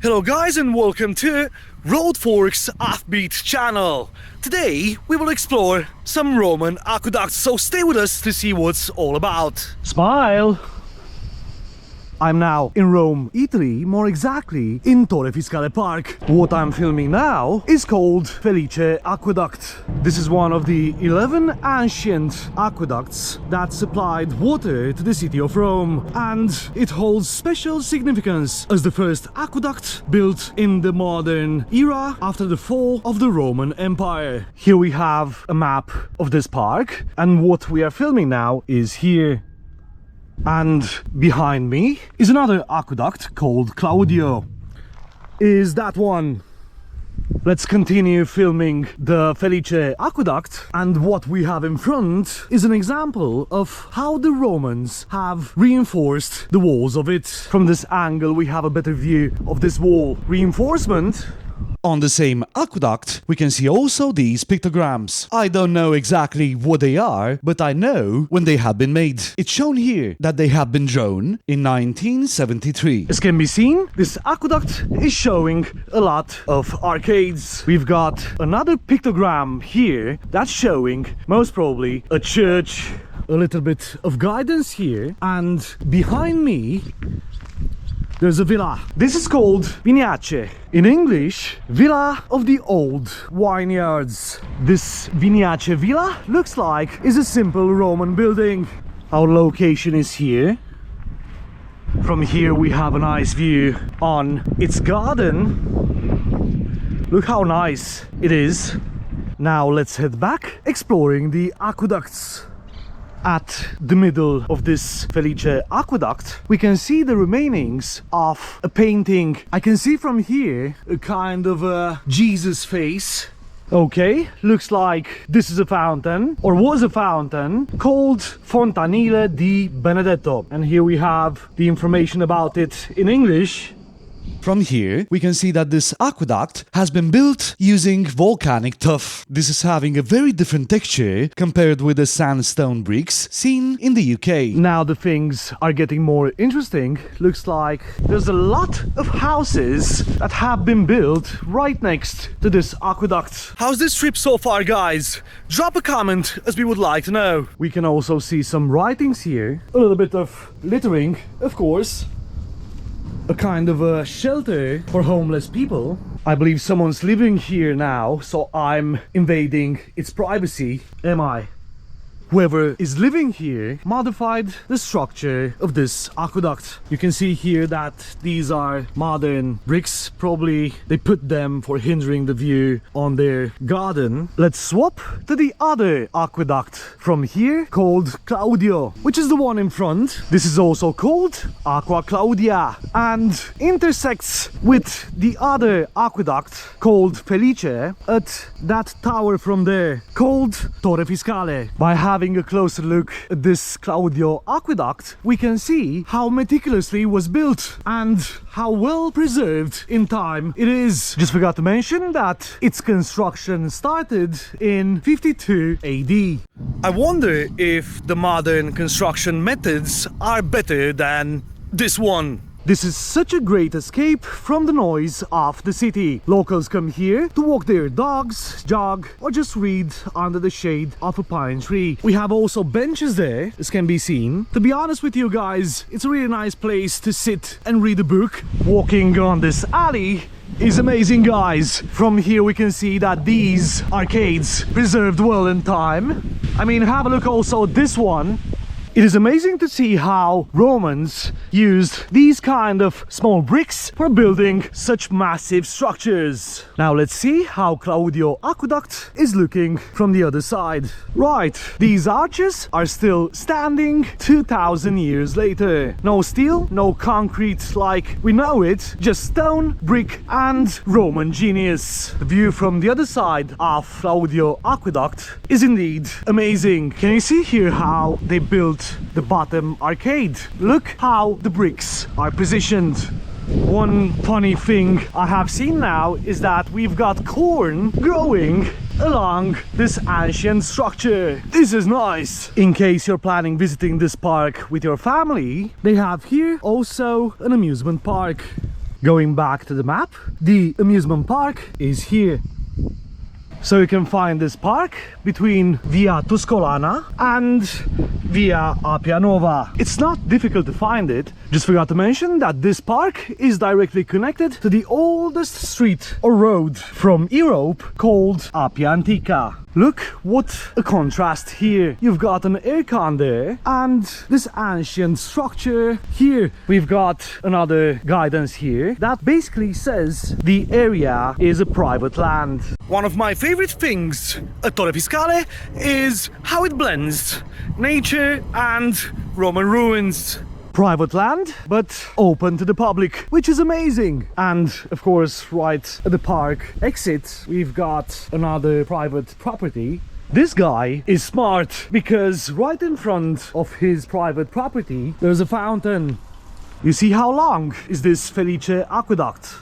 Hello guys and welcome to Roadforks Offbeat channel. Today we will explore some Roman aqueducts, so stay with us to see what's all about. Smile! I'm now in Rome, Italy, more exactly in Torre Fiscale Park. What I'm filming now is called Felice Aqueduct. This is one of the 11 ancient aqueducts that supplied water to the city of Rome, and it holds special significance as the first aqueduct built in the modern era after the fall of the Roman Empire. Here we have a map of this park, and what we are filming now is here. And behind me is another aqueduct called Claudio. Is that one? Let's continue filming the Felice Aqueduct, and what we have in front is an example of how the Romans have reinforced the walls of it. From this angle we have a better view of this wall reinforcement. On the same aqueduct, we can see also these pictograms. I don't know exactly what they are, but I know when they have been made. It's shown here that they have been drawn in 1973. As can be seen, this aqueduct is showing a lot of arcades. We've got another pictogram here that's showing most probably a church. A little bit of guidance here, and behind me there's a villa. This is called Vignace. In English, Villa of the Old Vineyards. This Vignace villa looks like is a simple Roman building. Our location is here. From here we have a nice view on its garden. Look how nice it is. Now let's head back exploring the aqueducts. At the middle of this Felice Aqueduct, we can see the remainings of a painting. I can see from here a kind of a Jesus face. Okay, looks like this is a fountain, or was a fountain, called Fontanile di Benedetto. And here we have the information about it in English. From here, we can see that this aqueduct has been built using volcanic tuff. This is having a very different texture compared with the sandstone bricks seen in the UK. Now the things are getting more interesting. Looks like there's a lot of houses that have been built right next to this aqueduct. How's this trip so far, guys? Drop a comment as we would like to know. We can also see some writings here. A little bit of littering, of course. A kind of a shelter for homeless people. I believe someone's living here now, so I'm invading its privacy. Am I? Whoever is living here modified the structure of this aqueduct. You can see here that these are modern bricks. Probably they put them for hindering the view on their garden. Let's swap to the other aqueduct from here, called Claudio, which is the one in front. This is also called Aqua Claudia and intersects with the other aqueduct called Felice at that tower from there, called Torre Fiscale. By having a closer look at this Claudio aqueduct, we can see how meticulously it was built and how well preserved in time it is. Just forgot to mention that its construction started in 52 AD. I wonder if the modern construction methods are better than this one. This is such a great escape from the noise of the city. Locals come here to walk their dogs, jog, or just read under the shade of a pine tree. We have also benches there, as can be seen. To be honest with you guys, it's a really nice place to sit and read a book. Walking on this alley is amazing, guys. From here we can see that these arcades preserved well in time. I mean, have a look also at this one. It is amazing to see how Romans used these kind of small bricks for building such massive structures. Now let's see how Claudio Aqueduct is looking from the other side. Right, these arches are still standing 2000 years later. No steel, no concrete like we know it, just stone, brick and Roman genius. The view from the other side of Claudio Aqueduct is indeed amazing. Can you see here how they built the bottom arcade? Look how the bricks are positioned. One funny thing I have seen now is that we've got corn growing along this ancient structure. This is nice. In case you're planning visiting this park with your family, they have here also an amusement park. Going back to the map, the amusement park is here. So you can find this park between Via Tuscolana and Via Appia Nuova. It's not difficult to find it. Just forgot to mention that this park is directly connected to the oldest street or road from Europe called Appia Antica. Look what a contrast here. You've got an aircon there and this ancient structure. Here we've got another guidance here that basically says the area is a private land. One of my favorite things at Torre Fiscale is how it blends nature and Roman ruins. Private land, but open to the public, which is amazing. And of course, right at the park exit, we've got another private property. This guy is smart because right in front of his private property, there's a fountain. You see how long is this Felice Aqueduct?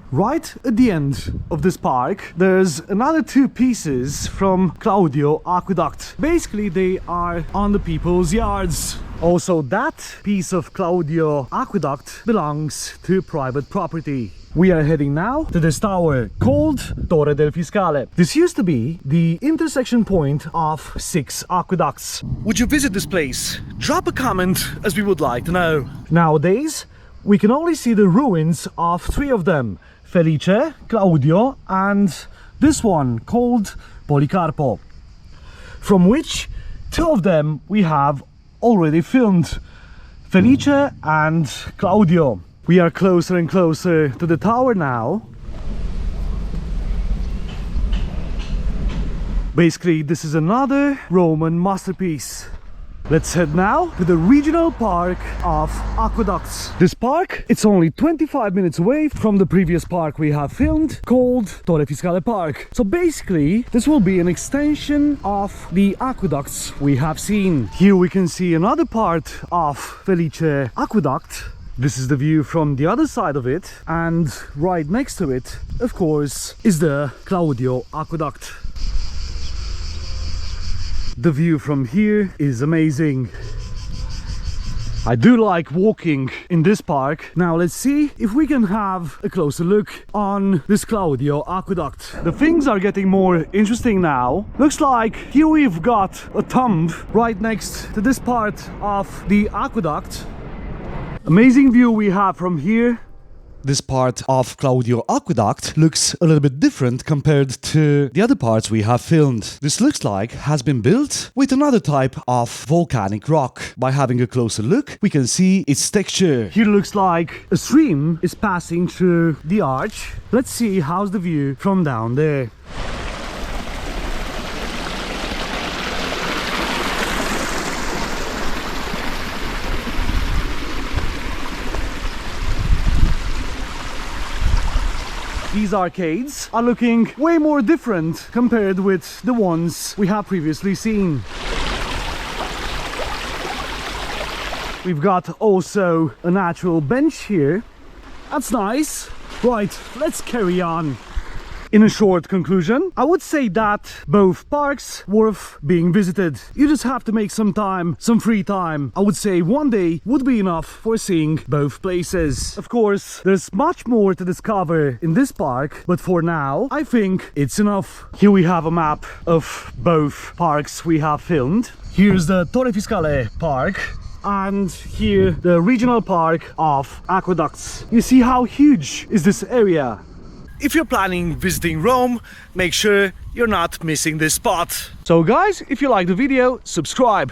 Right at the end of this park, there's another two pieces from Claudio Aqueduct. Basically, they are on the people's yards. Also, that piece of Claudio Aqueduct belongs to private property. We are heading now to this tower called Torre del Fiscale. This used to be the intersection point of 6 aqueducts. Would you visit this place? Drop a comment, as we would like to know. Nowadays, we can only see the ruins of 3 of them. Felice, Claudio, and this one called Policarpo, from which 2 of them we have already filmed, Felice and Claudio. We are closer and closer to the tower now. Basically, this is another Roman masterpiece. Let's head now to the regional park of aqueducts. This park, it's only 25 minutes away from the previous park we have filmed called Torre Fiscale Park. So basically, this will be an extension of the aqueducts we have seen. Here we can see another part of Felice Aqueduct. This is the view from the other side of it, and right next to it, of course, is the Claudio Aqueduct. The view from here is amazing. I do like walking in this park. Now let's see if we can have a closer look on this Claudio Aqueduct. The things are getting more interesting now. Looks like here we've got a tomb right next to this part of the aqueduct. Amazing view we have from here. This part of Claudio Aqueduct looks a little bit different compared to the other parts we have filmed. This looks like has been built with another type of volcanic rock. By having a closer look, we can see its texture. Here looks like a stream is passing through the arch. Let's see how's the view from down there. These arcades are looking way more different compared with the ones we have previously seen. We've got also a natural bench here. That's nice. Right, let's carry on. In a short conclusion, I would say that both parks worth being visited. You just have to make some time, some free time. I would say one day would be enough for seeing both places. Of course, there's much more to discover in this park, but for now, I think it's enough. Here we have a map of both parks we have filmed. Here's the Torre Fiscale Park. And here, the regional park of aqueducts. You see how huge is this area? If you're planning visiting Rome, make sure you're not missing this spot. So guys, if you like the video, subscribe.